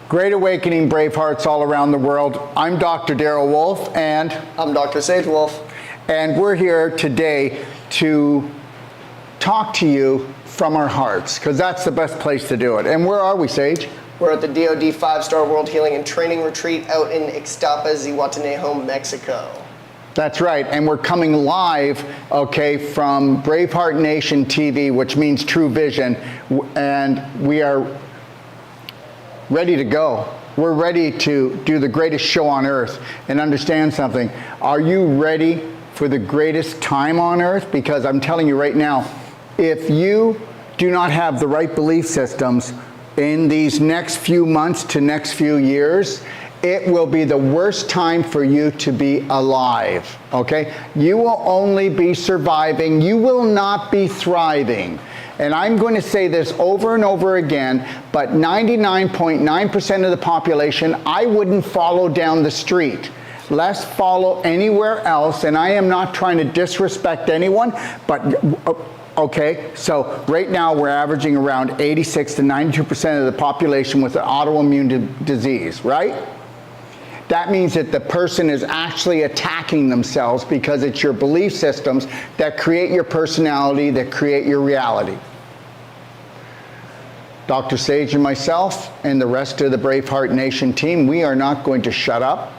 Great Awakening Bravehearts all around the world. I'm Dr. Daryl Wolf, and I'm Dr. Sage Wolf. And we're here today to talk to you from our hearts, because that's the best place to do it. And where are we, Sage? We're at the DoD 5-Star World Healing and Training Retreat out in Ixtapa, Zihuatanejo, Mexico. That's right, and we're coming live, okay, from Braveheart Nation TV, which means True Vision, and we are ready to go. We're ready to do the greatest show on earth. And understand something. Are you ready for the greatest time on earth? Because I'm telling you right now, if you do not have the right belief systems in these next few months to next few years, it will be the worst time for you to be alive, okay? You will only be surviving. You will not be thriving. And I'm going to say this over and over again, but 99.9% of the population, I wouldn't follow down the street. Let's follow anywhere else, and I am not trying to disrespect anyone, but okay, so right now we're averaging around 86 to 92% of the population with an autoimmune disease, right? That means that the person is actually attacking themselves because it's your belief systems that create your personality, that create your reality. Dr. Sage and myself and the rest of the Braveheart Nation team, we are not going to shut up.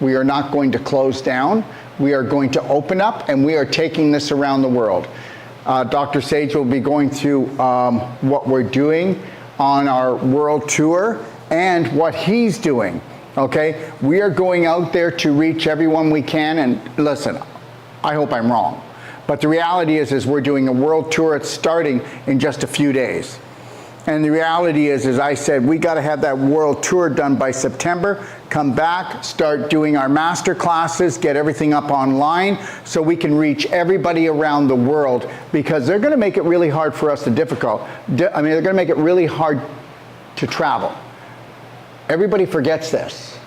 We are not going to close down. We are going to open up, and we are taking this around the world. Dr. Sage will be going through what we're doing on our world tour and what he's doing. Okay, we are going out there to reach everyone we can, and listen, I hope I'm wrong, but the reality is we're doing a world tour. It's starting in just a few days, and the reality is, as I said, we got to have that world tour done by September. Come back, start doing our master classes, get everything up online so we can reach everybody around the world, because they're going to make it really hard for us to they're going to make it really hard to travel. Everybody forgets this.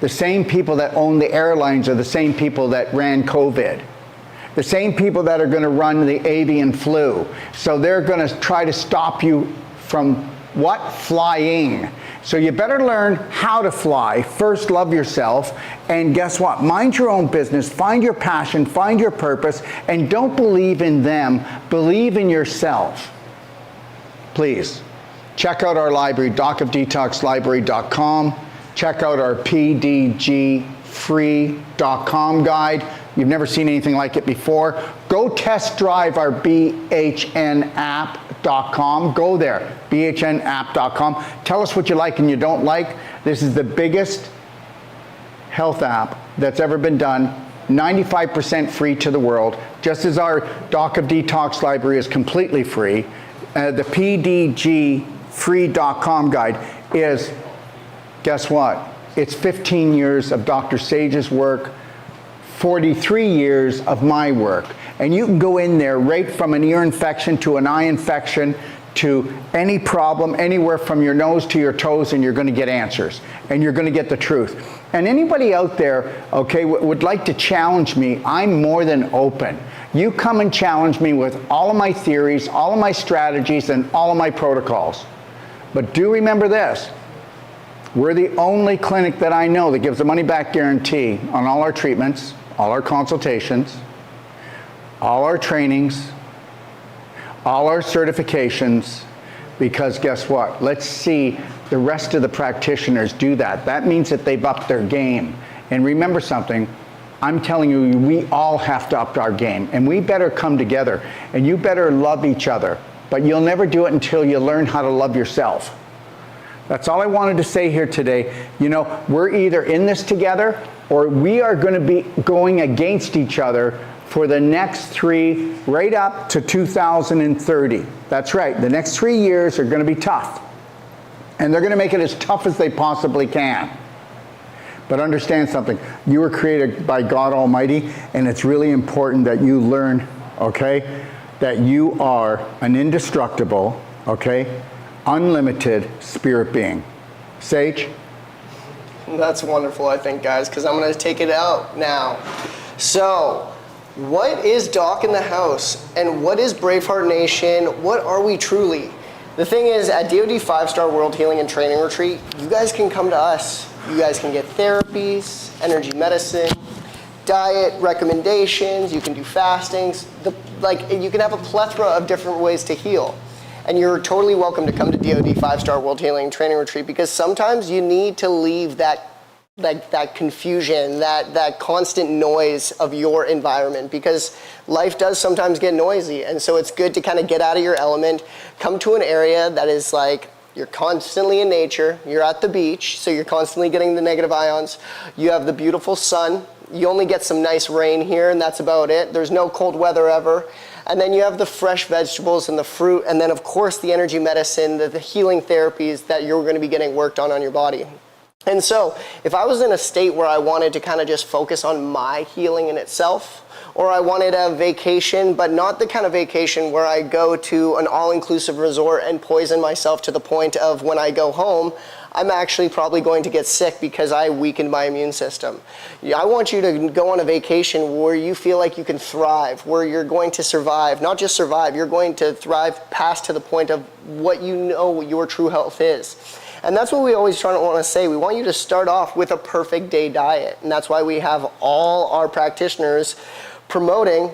The same people that own the airlines are the same people that ran COVID. The same people that are going to run the avian flu. So they're going to try to stop you from what? Flying. So you better learn how to fly. First, love yourself. And guess what? Mind your own business. Find your passion. Find your purpose. And don't believe in them. Believe in yourself. Please. Check out our library, docofdetoxlibrary.com. Check out our pdgfree.com guide. You've never seen anything like it before. Go test drive our bhnapp.com. Go there, bhnapp.com. Tell us what you like and you don't like. This is the biggest health app that's ever been done. 95% free to the world, just as our Doc of Detox library is completely free. The pdgfree.com guide is, guess what? It's 15 years of Dr. Sage's work, 43 years of my work. And you can go in there right from an ear infection to an eye infection to any problem, anywhere from your nose to your toes, and you're going to get answers. And you're going to get the truth. And anybody out there, okay, would like to challenge me, I'm more than open. You come and challenge me with all of my theories, all of my strategies, and all of my protocols. But do remember this. We're the only clinic that I know that gives a money-back guarantee on all our treatments, all our consultations, all our trainings, all our certifications, because guess what? Let's see the rest of the practitioners do that. That means that they've upped their game. And remember something, I'm telling you, we all have to up our game, and we better come together, and you better love each other. But you'll never do it until you learn how to love yourself. That's all I wanted to say here today. You know, we're either in this together, or we are going to be going against each other for the next right up to 2030. That's right. The next 3 years are going to be tough. And they're going to make it as tough as they possibly can. But understand something. You were created by God Almighty, and it's really important that you learn, okay, that you are an indestructible, okay, unlimited spirit being. Sage? That's wonderful, I think, guys, because I'm going to take it out now. So, what is Doc in the House, and what is Braveheart Nation? What are we truly? The thing is, at DoD 5-Star World Healing and Training Retreat, you guys can come to us. You guys can get therapies, energy medicine, diet recommendations, you can do fastings, you can have a plethora of different ways to heal. And you're totally welcome to come to DoD 5-Star World Healing and Training Retreat, because sometimes you need to leave that confusion, that constant noise of your environment, because life does sometimes get noisy. And so it's good to kind of get out of your element, come to an area that is like, you're constantly in nature, you're at the beach, so you're constantly getting the negative ions. You have the beautiful sun. You only get some nice rain here, and that's about it. There's no cold weather ever. And then you have the fresh vegetables and the fruit, and then of course the energy medicine, the healing therapies that you're gonna be getting worked on your body. And so, if I was in a state where I wanted to kind of just focus on my healing in itself, or I wanted a vacation, but not the kind of vacation where I go to an all-inclusive resort and poison myself to the point of when I go home, I'm actually probably going to get sick because I weakened my immune system. I want you to go on a vacation where you feel like you can thrive, where you're going to survive, not just survive, you're going to thrive past to the point of what you know your true health is. And that's what we always want to say. We want you to start off with a perfect day diet. And that's why we have all our practitioners promoting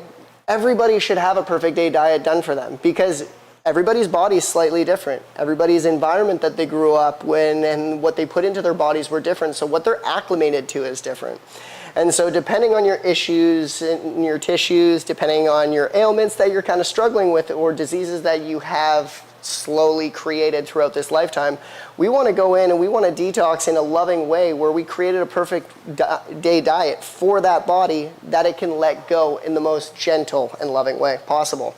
everybody should have a perfect day diet done for them, because everybody's body is slightly different. Everybody's environment that they grew up in and what they put into their bodies were different. So what they're acclimated to is different. And so depending on your issues in your tissues, depending on your ailments that you're kind of struggling with, or diseases that you have slowly created throughout this lifetime, we want to go in and we want to detox in a loving way where we created a perfect day diet for that body that it can let go in the most gentle and loving way possible.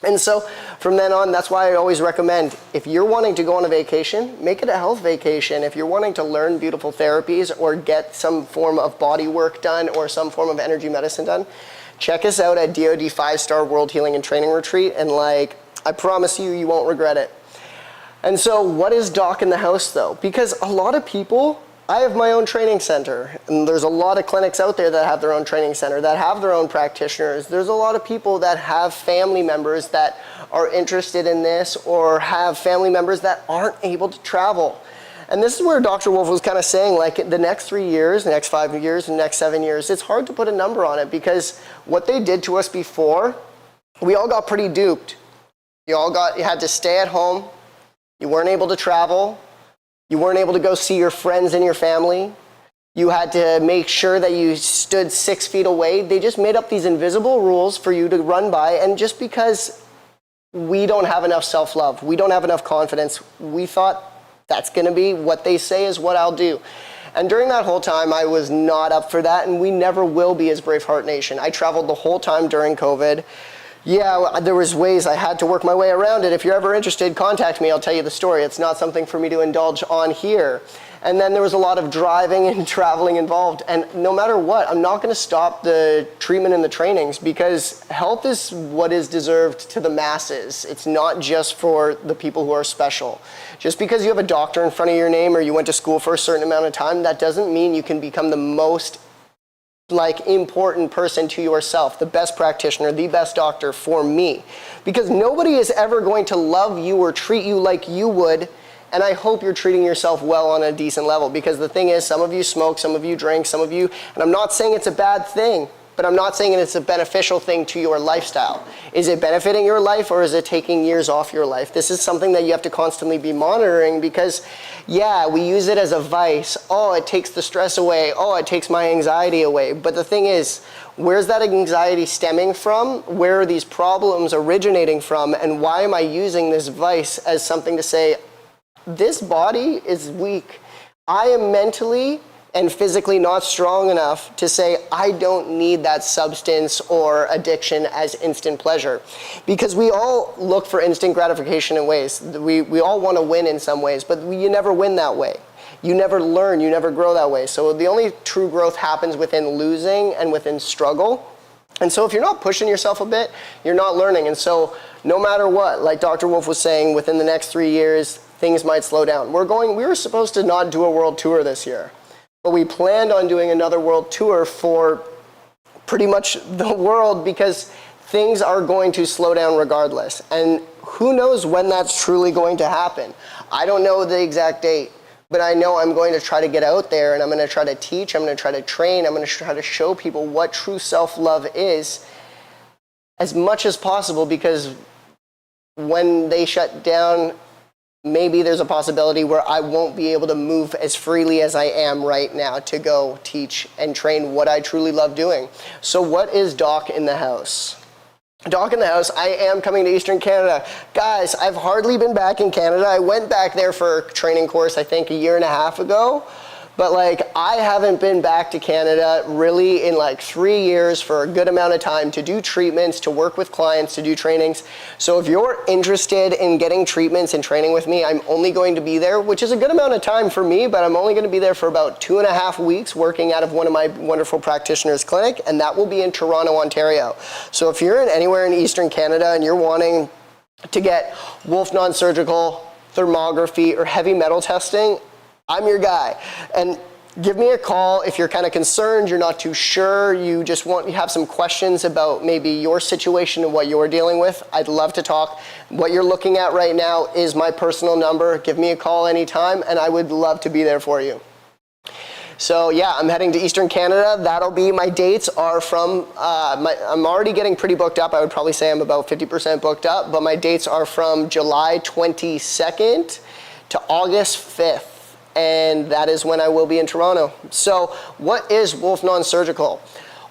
And so from then on, that's why I always recommend, if you're wanting to go on a vacation, make it a health vacation. If you're wanting to learn beautiful therapies or get some form of body work done or some form of energy medicine done, check us out at DoD 5-Star World Healing and Training Retreat, and I promise you, you won't regret it. And so what is Doc in the House though? Because a lot of people, I have my own training center, and there's a lot of clinics out there that have their own training center, that have their own practitioners. There's a lot of people that have family members that are interested in this, or have family members that aren't able to travel. And this is where Dr. Wolf was kind of saying, like, the next 3 years, the next 5 years, the next 7 years, it's hard to put a number on it, because what they did to us before, we all got pretty duped. You had to stay at home. You weren't able to travel. You weren't able to go see your friends and your family. You had to make sure that you stood 6 feet away. They just made up these invisible rules for you to run by. And just because we don't have enough self-love, we don't have enough confidence, we thought that's going to be what they say is what I'll do. And during that whole time, I was not up for that, and we never will be as Braveheart Nation. I traveled the whole time during COVID. Yeah, there was ways I had to work my way around it. If you're ever interested, contact me. I'll tell you the story. It's not something for me to indulge on here. And then there was a lot of driving and traveling involved. And no matter what, I'm not going to stop the treatment and the trainings, because health is what is deserved to the masses. It's not just for the people who are special. Just because you have a doctor in front of your name or you went to school for a certain amount of time, that doesn't mean you can become the most important person to yourself, the best practitioner, the best doctor for me. Because nobody is ever going to love you or treat you like you would, and I hope you're treating yourself well on a decent level. Because the thing is, some of you smoke, some of you drink, some of you, and I'm not saying it's a bad thing, but I'm not saying it's a beneficial thing to your lifestyle. Is it benefiting your life, or is it taking years off your life? This is something that you have to constantly be monitoring, because yeah, we use it as a vice. Oh, it takes the stress away. Oh, it takes my anxiety away. But the thing is, where's that anxiety stemming from? Where are these problems originating from? And why am I using this vice as something to say, this body is weak. I am mentally and physically not strong enough to say, I don't need that substance or addiction as instant pleasure. Because we all look for instant gratification in ways. We all want to win in some ways, but you never win that way. You never learn, you never grow that way. So the only true growth happens within losing and within struggle. And so if you're not pushing yourself a bit, you're not learning. And so no matter what, like Dr. Wolf was saying, within the next 3 years, things might slow down. We were supposed to not do a world tour this year, but we planned on doing another world tour for pretty much the world, because things are going to slow down regardless. And who knows when that's truly going to happen? I don't know the exact date, but I know I'm going to try to get out there and I'm going to try to teach, I'm going to try to train, I'm going to try to show people what true self-love is as much as possible, because when they shut down, maybe there's a possibility where I won't be able to move as freely as I am right now to go teach and train what I truly love doing. So what is Doc in the House? Doc in the House, I am coming to Eastern Canada. Guys, I've hardly been back in Canada. I went back there for a training course, I think, a year and a half ago. But like, I haven't been back to Canada really in like 3 years for a good amount of time to do treatments, to work with clients, to do trainings. So if you're interested in getting treatments and training with me, I'm only going to be there, which is a good amount of time for me, but I'm only going to be there for about 2.5 weeks working out of one of my wonderful practitioners' clinic, and that will be in Toronto, Ontario. So if you're anywhere in Eastern Canada and you're wanting to get Wolf non-surgical, thermography, or heavy metal testing, I'm your guy. And give me a call if you're kind of concerned, you're not too sure, you have some questions about maybe your situation and what you're dealing with. I'd love to talk. What you're looking at right now is my personal number. Give me a call anytime, and I would love to be there for you. So yeah, I'm heading to Eastern Canada. That'll be, my dates are from, I'm already getting pretty booked up. I would probably say I'm about 50% booked up, but my dates are from July 22nd to August 5th. And that is when I will be in Toronto. So what is Wolf non-surgical?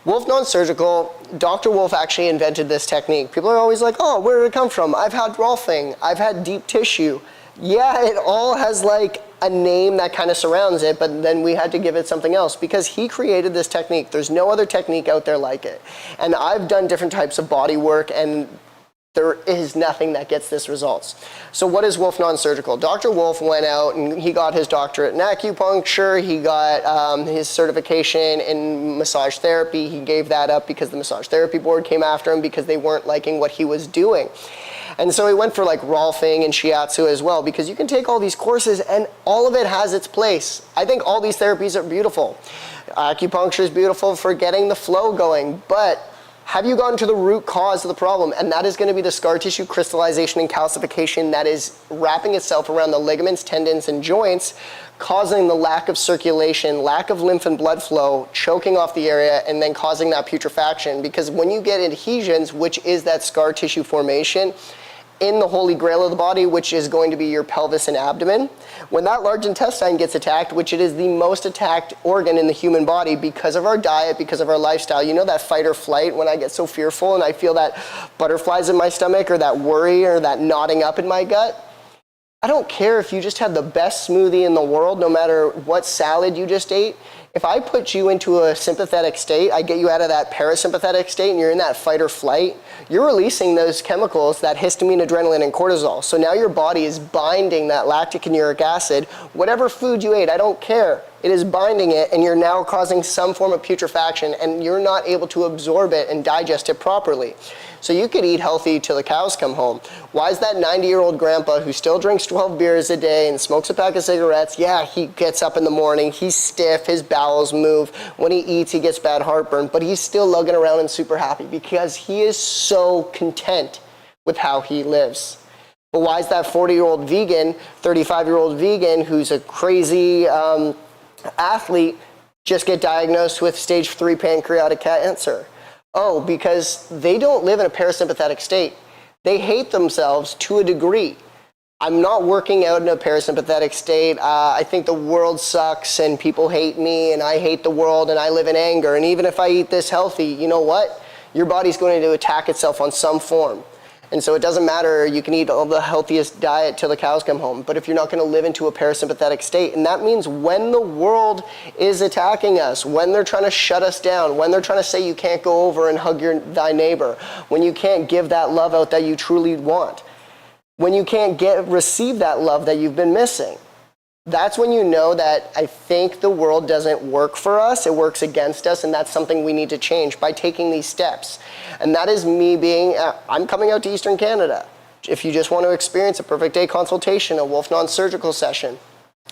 Wolf non-surgical, Dr. Wolf actually invented this technique. People are always like, oh, where did it come from? I've had Rolfing, I've had deep tissue. Yeah, it all has like a name that kind of surrounds it, but then we had to give it something else because he created this technique. There's no other technique out there like it. And I've done different types of body work, and there is nothing that gets this results. So what is Wolf non-surgical? Dr. Wolf went out and he got his doctorate in acupuncture. He got his certification in massage therapy. He gave that up because the massage therapy board came after him because they weren't liking what he was doing. And so he went for like Rolfing and Shiatsu as well, because you can take all these courses and all of it has its place. I think all these therapies are beautiful. Acupuncture is beautiful for getting the flow going, but have you gotten to the root cause of the problem? And that is going to be the scar tissue crystallization and calcification that is wrapping itself around the ligaments, tendons, and joints, causing the lack of circulation, lack of lymph and blood flow, choking off the area, and then causing that putrefaction. Because when you get adhesions, which is that scar tissue formation, in the holy grail of the body, which is going to be your pelvis and abdomen, when that large intestine gets attacked, which it is the most attacked organ in the human body because of our diet, because of our lifestyle, you know that fight or flight when I get so fearful and I feel that butterflies in my stomach or that worry or that knotting up in my gut? I don't care if you just had the best smoothie in the world, no matter what salad you just ate. If I put you into a sympathetic state, I get you out of that parasympathetic state and you're in that fight or flight, you're releasing those chemicals, that histamine, adrenaline, and cortisol. So now your body is binding that lactic and uric acid. Whatever food you ate, I don't care. It is binding it, and you're now causing some form of putrefaction, and you're not able to absorb it and digest it properly. So you could eat healthy till the cows come home. Why is that 90-year-old grandpa who still drinks 12 beers a day and smokes a pack of cigarettes, yeah, he gets up in the morning, he's stiff, his bowels move. When he eats, he gets bad heartburn, but he's still lugging around and super happy because he is so content with how he lives. But why is that 40-year-old vegan, 35-year-old vegan who's a crazy athlete just get diagnosed with stage 3 pancreatic cancer? Oh, because they don't live in a parasympathetic state. They hate themselves to a degree. I'm not working out in a parasympathetic state. I think the world sucks and people hate me and I hate the world and I live in anger. And even if I eat this healthy, you know what? Your body's going to attack itself on some form. And so it doesn't matter, you can eat all the healthiest diet till the cows come home, but if you're not going to live into a parasympathetic state, and that means when the world is attacking us, when they're trying to shut us down, when they're trying to say you can't go over and hug thy neighbor, when you can't give that love out that you truly want, when you can't receive that love that you've been missing, that's when you know that I think the world doesn't work for us, it works against us, and that's something we need to change by taking these steps. And that is me I'm coming out to Eastern Canada. If you just want to experience a perfect day consultation, a Wolf non-surgical session,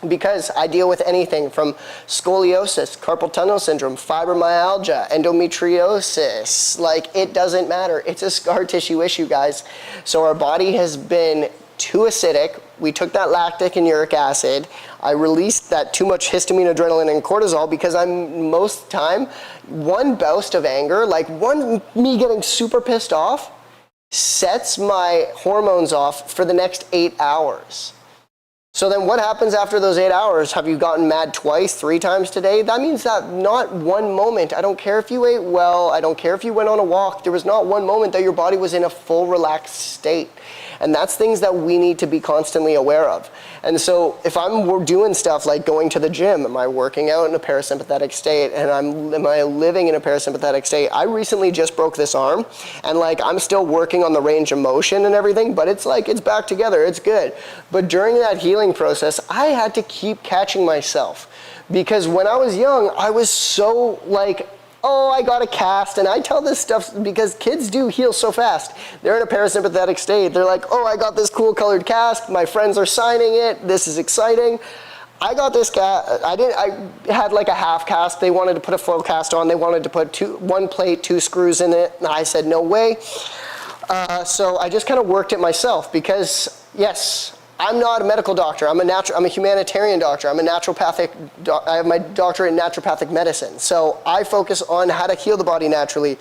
because I deal with anything from scoliosis, carpal tunnel syndrome, fibromyalgia, endometriosis. Like, it doesn't matter. It's a scar tissue issue, guys. So our body has been too acidic. We took that lactic and uric acid. I released that too much histamine, adrenaline, and cortisol because I'm most time, one burst of anger, like me getting super pissed off, sets my hormones off for the next 8 hours. So then what happens after those 8 hours? Have you gotten mad twice, 3 times today? That means that not one moment, I don't care if you ate well, I don't care if you went on a walk, there was not one moment that your body was in a full relaxed state. And that's things that we need to be constantly aware of. And so if I'm doing stuff like going to the gym, am I working out in a parasympathetic state, and am I living in a parasympathetic state? I recently just broke this arm, and like I'm still working on the range of motion and everything, but it's like it's back together, it's good. But during that healing process, I had to keep catching myself, because when I was young, I was so like, oh, I got a cast, and I tell this stuff because kids do heal so fast. They're in a parasympathetic state. They're like, oh, I got this cool colored cast. My friends are signing it. This is exciting. I got this cast. I had like a half cast. They wanted to put a full cast on. They wanted to put 1 plate, 2 screws in it. And I said, no way. So I just kind of worked it myself because, yes, I'm not a medical doctor. I'm a humanitarian doctor. I'm a naturopathic. I have my doctorate in naturopathic medicine. So I focus on how to heal the body naturally.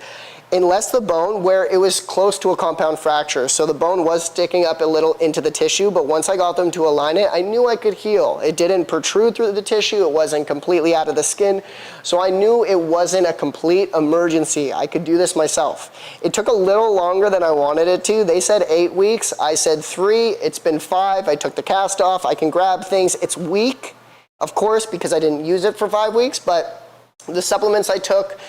Unless the bone, where it was close to a compound fracture. So the bone was sticking up a little into the tissue, but once I got them to align it, I knew I could heal. It didn't protrude through the tissue. It wasn't completely out of the skin. So I knew it wasn't a complete emergency. I could do this myself. It took a little longer than I wanted it to. They said 8 weeks. I said 3. It's been 5. I took the cast off. I can grab things. It's weak, of course, because I didn't use it for 5 weeks, but the supplements I took,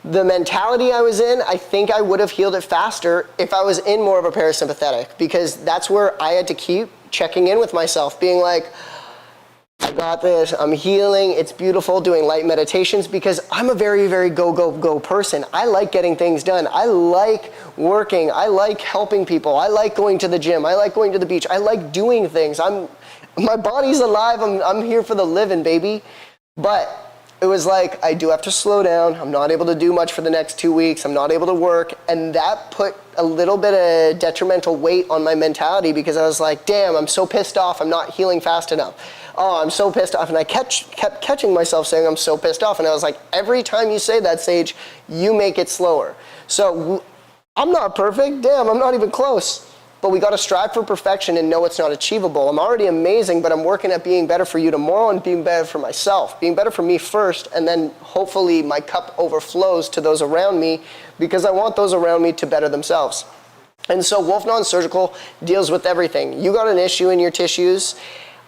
the mentality I was in, I think I would have healed it faster if I was in more of a parasympathetic, because that's where I had to keep checking in with myself, being like, I got this, I'm healing, it's beautiful, doing light meditations, because I'm a very, very go person. I like getting things done. I like working. I like helping people. I like going to the gym. I like going to the beach. I like doing things. My body's alive. I'm here for the living, baby. But it was like, I do have to slow down. I'm not able to do much for the next 2 weeks. I'm not able to work. And that put a little bit of detrimental weight on my mentality, because I was like, damn, I'm so pissed off. I'm not healing fast enough. Oh, I'm so pissed off. And I kept catching myself saying I'm so pissed off. And I was like, every time you say that, Sage, you make it slower. So I'm not perfect. Damn, I'm not even close. But we got to strive for perfection and know it's not achievable. I'm already amazing, but I'm working at being better for you tomorrow and being better for myself, being better for me first, and then hopefully my cup overflows to those around me, because I want those around me to better themselves. And so Wolf Non-Surgical deals with everything. You got an issue in your tissues.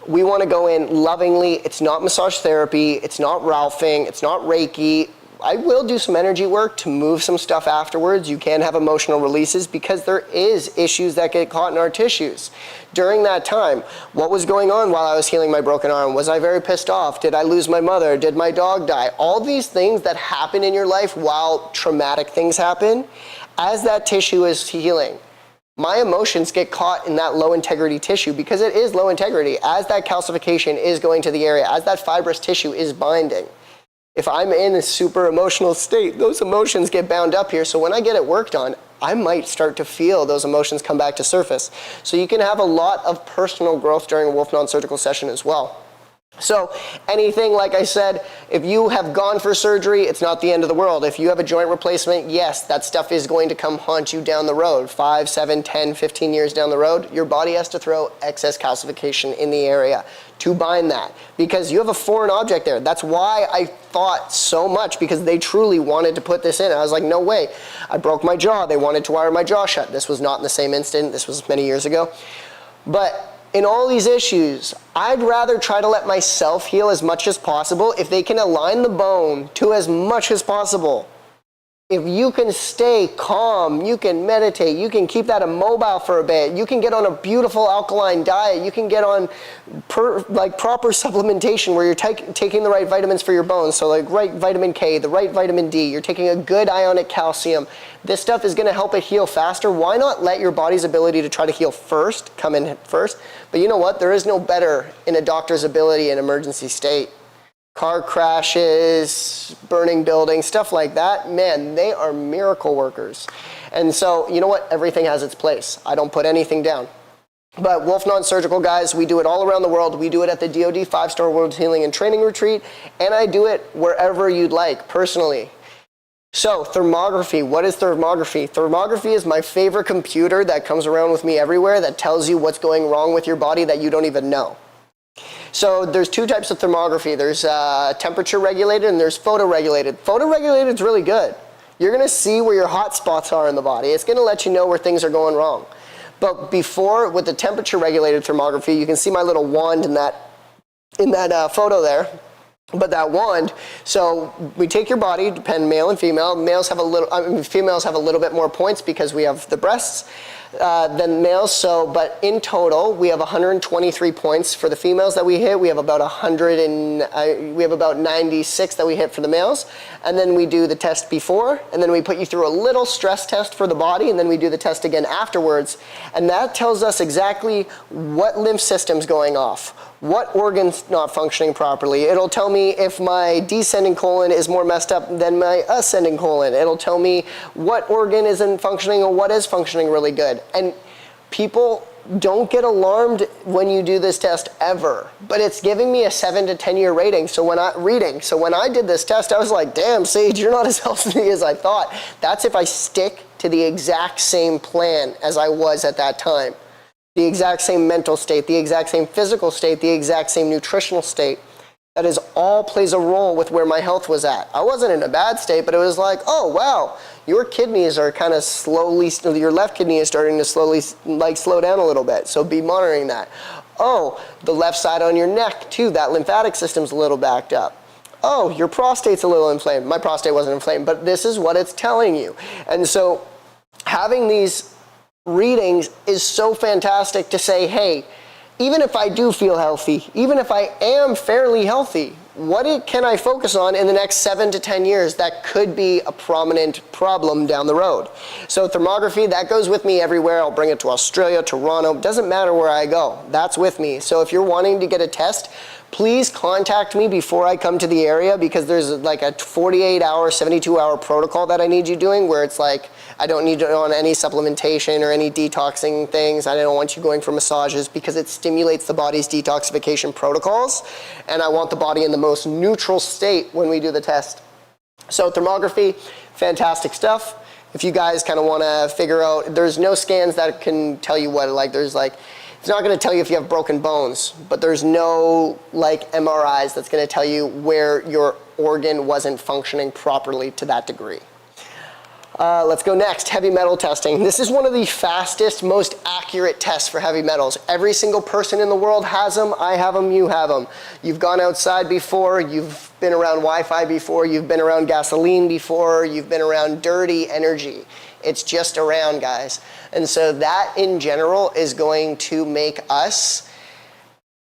We want to go in lovingly. It's not massage therapy. It's not Ralphing. It's not Reiki. I will do some energy work to move some stuff afterwards. You can have emotional releases, because there is issues that get caught in our tissues. During that time, what was going on while I was healing my broken arm? Was I very pissed off? Did I lose my mother? Did my dog die? All these things that happen in your life while traumatic things happen, as that tissue is healing, my emotions get caught in that low integrity tissue, because it is low integrity. As that calcification is going to the area, as that fibrous tissue is binding, if I'm in a super emotional state, those emotions get bound up here. So when I get it worked on, I might start to feel those emotions come back to surface. So you can have a lot of personal growth during a Wolf Non-Surgical session as well. So anything, like I said, if you have gone for surgery, it's not the end of the world. If you have a joint replacement, yes, that stuff is going to come haunt you down the road. 5, 7, 10, 15 years down the road, your body has to throw excess calcification in the area to bind that, because you have a foreign object there. That's why I fought so much, because they truly wanted to put this in. I was like, no way. I broke my jaw. They wanted to wire my jaw shut. This was not in the same instant. This was many years ago. But in all these issues, I'd rather try to let myself heal as much as possible. If they can align the bone to as much as possible, If you can stay calm, you can meditate, you can keep that immobile for a bit, you can get on a beautiful alkaline diet, you can get on proper supplementation where you're taking the right vitamins for your bones, so like right vitamin K, the right vitamin D, you're taking a good ionic calcium. This stuff is going to help it heal faster. Why not let your body's ability to try to heal first come in first? But you know what? There is no better in a doctor's ability in emergency state. Car crashes, burning buildings, stuff like that, man, they are miracle workers. And so, you know what? Everything has its place. I don't put anything down. But Wolf Non-Surgical, guys, we do it all around the world. We do it at the DoD 5-Star World Healing and Training Retreat, and I do it wherever you'd like, personally. So, thermography. What is thermography? Thermography is my favorite computer that comes around with me everywhere that tells you what's going wrong with your body that you don't even know. So there's two types of thermography. There's temperature regulated and there's photo regulated. Photo regulated is really good. You're going to see where your hot spots are in the body. It's going to let you know where things are going wrong. But before, with the temperature regulated thermography, you can see my little wand in that photo there. But that wand, so we take your body, depend male and female. Females have a little bit more points because we have the breasts than males. So, but in total, we have 123 points for the females that we hit. We have about 96 that we hit for the males. And then we do the test before, and then we put you through a little stress test for the body, and then we do the test again afterwards. And that tells us exactly what lymph system's going off, what organ's not functioning properly. It'll tell me if my descending colon is more messed up than my ascending colon. It'll tell me what organ isn't functioning or what is functioning really good. And people don't get alarmed when you do this test ever, but it's giving me a 7 to 10 year rating. So when I did this test, I was like, damn, Sage, you're not as healthy as I thought. That's if I stick to the exact same plan as I was at that time. The exact same mental state, the exact same physical state, the exact same nutritional state. That is all plays a role with where my health was at. I wasn't in a bad state, but it was like, oh, wow, your kidneys are kind of slowly, your left kidney is starting to slowly slow down a little bit. So be monitoring that. Oh, the left side on your neck too, that lymphatic system's a little backed up. Oh, your prostate's a little inflamed. My prostate wasn't inflamed, but this is what it's telling you. And so having these readings is so fantastic to say, hey, even if I do feel healthy, even if I am fairly healthy, what can I focus on in the next 7 to 10 years that could be a prominent problem down the road? So thermography, that goes with me everywhere. I'll bring it to Australia, Toronto, doesn't matter where I go, that's with me. So if you're wanting to get a test, please contact me before I come to the area, because there's like a 48-hour, 72-hour protocol that I need you doing where it's like, I don't need you on any supplementation or any detoxing things. I don't want you going for massages because it stimulates the body's detoxification protocols. And I want the body in the most neutral state when we do the test. So thermography, fantastic stuff. If you guys kind of want to figure out, there's no scans that can tell you what, it's not going to tell you if you have broken bones, but there's no MRIs that's going to tell you where your organ wasn't functioning properly to that degree. Let's go next, heavy metal testing. This is one of the fastest, most accurate tests for heavy metals. Every single person in the world has them. I have them, you have them. You've gone outside before, you've been around Wi-Fi before, you've been around gasoline before, you've been around dirty energy. It's just around, guys. And so that in general is going to make us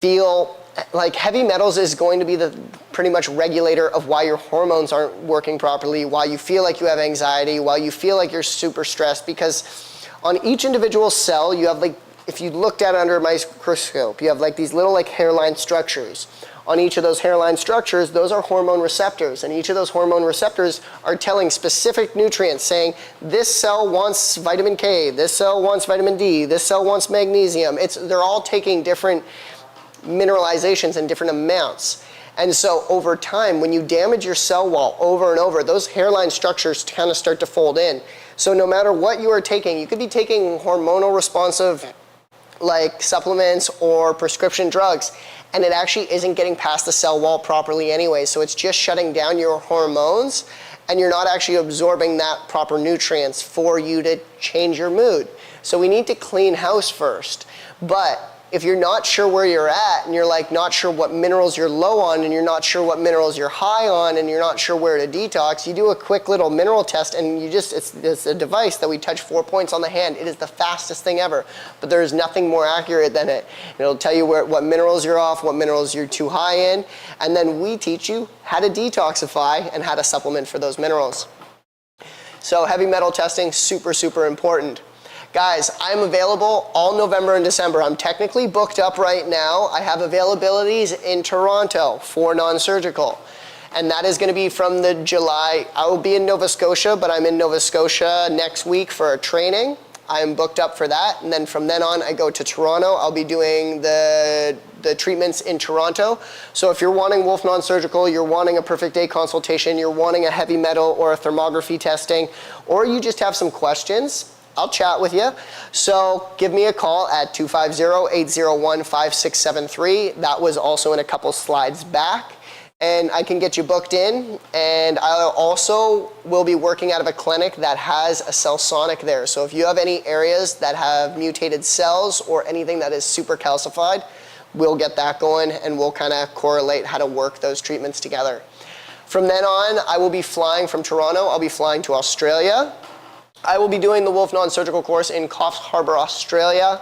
feel like heavy metals is going to be the pretty much regulator of why your hormones aren't working properly, why you feel like you have anxiety, why you feel like you're super stressed, because on each individual cell, you have if you looked at it under a microscope, you have these little hairline structures. On each of those hairline structures, those are hormone receptors, and each of those hormone receptors are telling specific nutrients, saying this cell wants vitamin K, this cell wants vitamin D, this cell wants magnesium. They're all taking different mineralizations in different amounts. And so over time, when you damage your cell wall over and over, those hairline structures kind of start to fold in. So no matter what you are taking, you could be taking hormonal responsive supplements or prescription drugs, and it actually isn't getting past the cell wall properly anyway. So it's just shutting down your hormones, and you're not actually absorbing that proper nutrients for you to change your mood. So we need to clean house first. But if you're not sure where you're at and you're like not sure what minerals you're low on and you're not sure what minerals you're high on and you're not sure where to detox, you do a quick little mineral test and it's a device that we touch 4 points on the hand. It is the fastest thing ever, but there is nothing more accurate than it. It'll tell you what minerals you're off, what minerals you're too high in, and then we teach you how to detoxify and how to supplement for those minerals. So heavy metal testing, super, super important. Guys, I'm available all November and December. I'm technically booked up right now. I have availabilities in Toronto for non-surgical. And that is going to be from the July. I will be in Nova Scotia, but I'm in Nova Scotia next week for a training. I'm booked up for that. And then from then on, I go to Toronto. I'll be doing the treatments in Toronto. So if you're wanting Wolf Non-Surgical, you're wanting a perfect day consultation, you're wanting a heavy metal or a thermography testing, or you just have some questions, I'll chat with you. So give me a call at 250-801-5673. That was also in a couple slides back. And I can get you booked in. And I also will be working out of a clinic that has a CellSonic there. So if you have any areas that have mutated cells or anything that is super calcified, we'll get that going and we'll kind of correlate how to work those treatments together. From then on, I will be flying from Toronto. I'll be flying to Australia. I will be doing the Wolf Non-Surgical course in Coffs Harbour, Australia,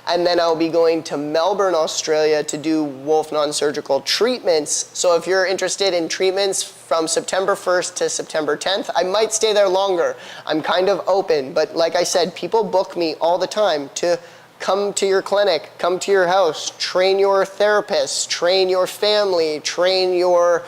and then I'll be going to Melbourne, Australia to do Wolf Non-Surgical treatments. So if you're interested in treatments from September 1st to September 10th, I might stay there longer. I'm kind of open, but like I said, people book me all the time to come to your clinic, come to your house, train your therapists, train your family, train your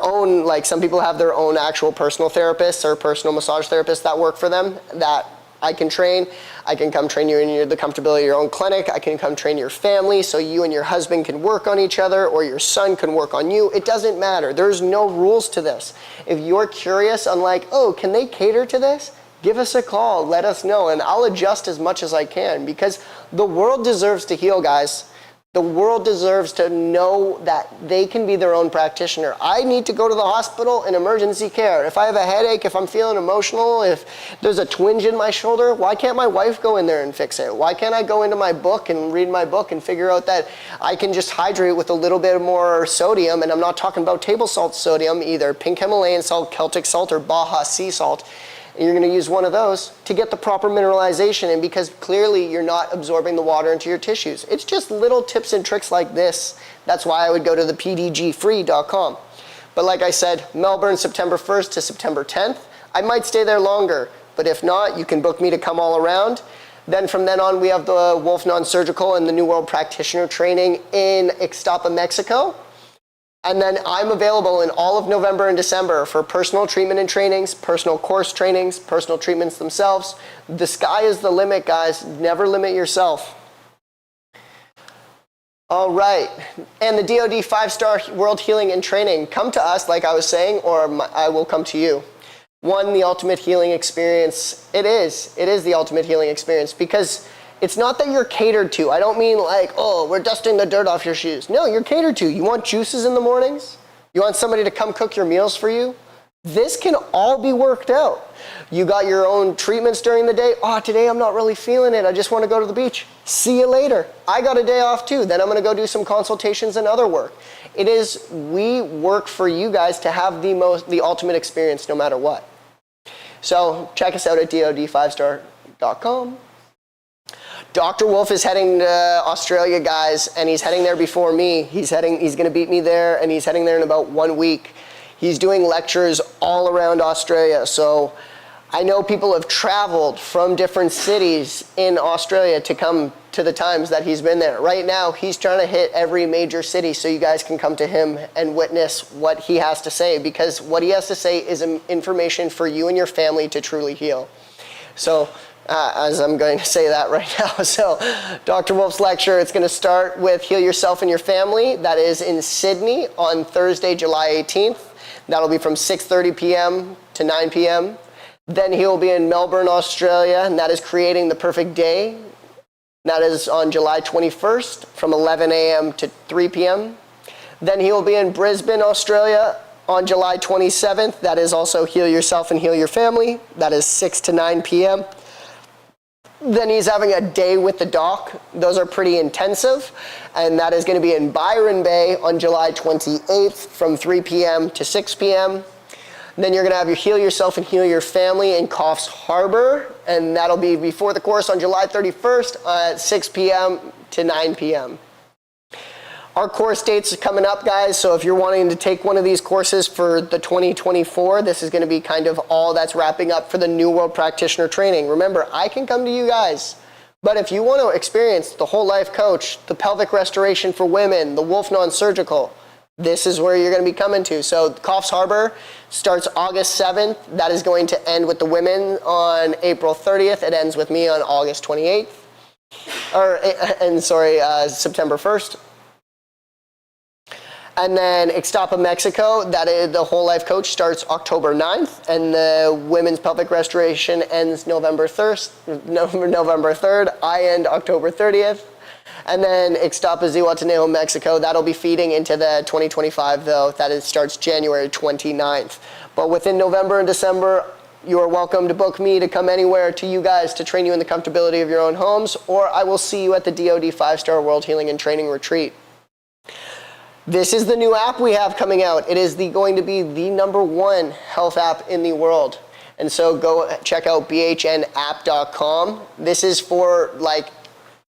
own, like some people have their own actual personal therapists or personal massage therapists that work for them that I can train. I can come train you in the comfortability of your own clinic. I can come train your family so you and your husband can work on each other or your son can work on you. It doesn't matter. There's no rules to this. If you're curious on like, oh, can they cater to this? Give us a call, let us know, and I'll adjust as much as I can because the world deserves to heal, guys. The world deserves to know that they can be their own practitioner. I need to go to the hospital in emergency care. If I have a headache, if I'm feeling emotional, if there's a twinge in my shoulder, why can't my wife go in there and fix it? Why can't I go into my book and read my book and figure out that I can just hydrate with a little bit more sodium, and I'm not talking about table salt sodium, either pink Himalayan salt, Celtic salt, or Baja sea salt. And you're going to use one of those to get the proper mineralization in because clearly you're not absorbing the water into your tissues. It's just little tips and tricks like this. That's why I would go to the pdgfree.com. But like I said, Melbourne, September 1st to September 10th. I might stay there longer, but if not, you can book me to come all around. Then from then on, we have the Wolf Non-Surgical and the New World Practitioner training in Ixtapa, Mexico. And then I'm available in all of November and December for personal treatment and trainings, personal course trainings, personal treatments themselves. The sky is the limit, guys. Never limit yourself. All right. And the DoD 5-star World Healing and Training. Come to us, like I was saying, or I will come to you. One, the ultimate healing experience. It is the ultimate healing experience because it's not that you're catered to. I don't mean like, oh, we're dusting the dirt off your shoes. No, you're catered to. You want juices in the mornings? You want somebody to come cook your meals for you? This can all be worked out. You got your own treatments during the day. Oh, today I'm not really feeling it. I just want to go to the beach. See you later. I got a day off too. Then I'm going to go do some consultations and other work. We work for you guys to have the ultimate experience no matter what. So check us out at dod5star.com. Dr. Wolf is heading to Australia, guys, and he's heading there before me. He's going to beat me there, and he's heading there in about 1 week. He's doing lectures all around Australia. So I know people have traveled from different cities in Australia to come to the times that he's been there. Right now, he's trying to hit every major city so you guys can come to him and witness what he has to say, because what he has to say is information for you and your family to truly heal. So as I'm going to say that right now. So Dr. Wolf's lecture, it's going to start with Heal Yourself and Your Family. That is in Sydney on Thursday, July 18th. That'll be from 6:30 p.m. to 9 p.m. Then he'll be in Melbourne, Australia, and that is Creating the Perfect Day. That is on July 21st from 11 a.m. to 3 p.m. Then he'll be in Brisbane, Australia on July 27th. That is also Heal Yourself and Heal Your Family. That is 6 to 9 p.m. Then he's having a day with the doc. Those are pretty intensive. And that is going to be in Byron Bay on July 28th from 3 p.m. to 6 p.m. Then you're going to have your Heal Yourself and Heal Your Family in Coffs Harbour. And that'll be before the course on July 31st at 6 p.m. to 9 p.m. Our course dates are coming up, guys, so if you're wanting to take one of these courses for the 2024, this is going to be kind of all that's wrapping up for the New World Practitioner training. Remember, I can come to you guys, but if you want to experience the whole life coach, the pelvic restoration for women, the Wolf non-surgical, this is where you're going to be coming to. So Coffs Harbour starts August 7th. That is going to end with the women on April 30th. It ends with me on August 28th. September 1st. And then Ixtapa, Mexico, that is the whole life coach, starts October 9th, and the women's pelvic restoration ends November 3rd. I end October 30th. And then Ixtapa, Zihuatanejo, Mexico, that'll be feeding into the 2025 though. That starts January 29th. But within November and December, you are welcome to book me to come anywhere to you guys to train you in the comfortability of your own homes, or I will see you at the DoD 5-Star World Healing and Training Retreat. This is the new app we have coming out. It is going to be the #1 health app in the world. And so go check out bhnapp.com. This is for like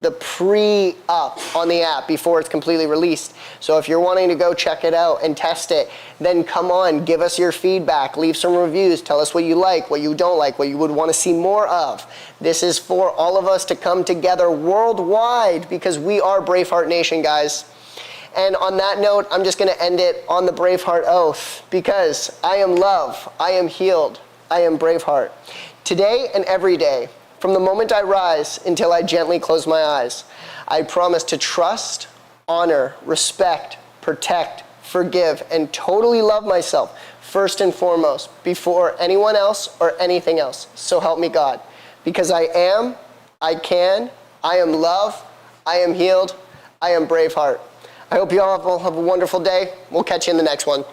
the pre-up on the app before it's completely released. So if you're wanting to go check it out and test it, then come on, give us your feedback, leave some reviews, tell us what you like, what you don't like, what you would want to see more of. This is for all of us to come together worldwide because we are Braveheart Nation, guys. And on that note, I'm just going to end it on the Braveheart oath because I am love, I am healed, I am Braveheart. Today and every day, from the moment I rise until I gently close my eyes, I promise to trust, honor, respect, protect, forgive, and totally love myself first and foremost before anyone else or anything else. So help me God. Because I am, I can, I am love, I am healed, I am Braveheart. I hope you all have a wonderful day. We'll catch you in the next one.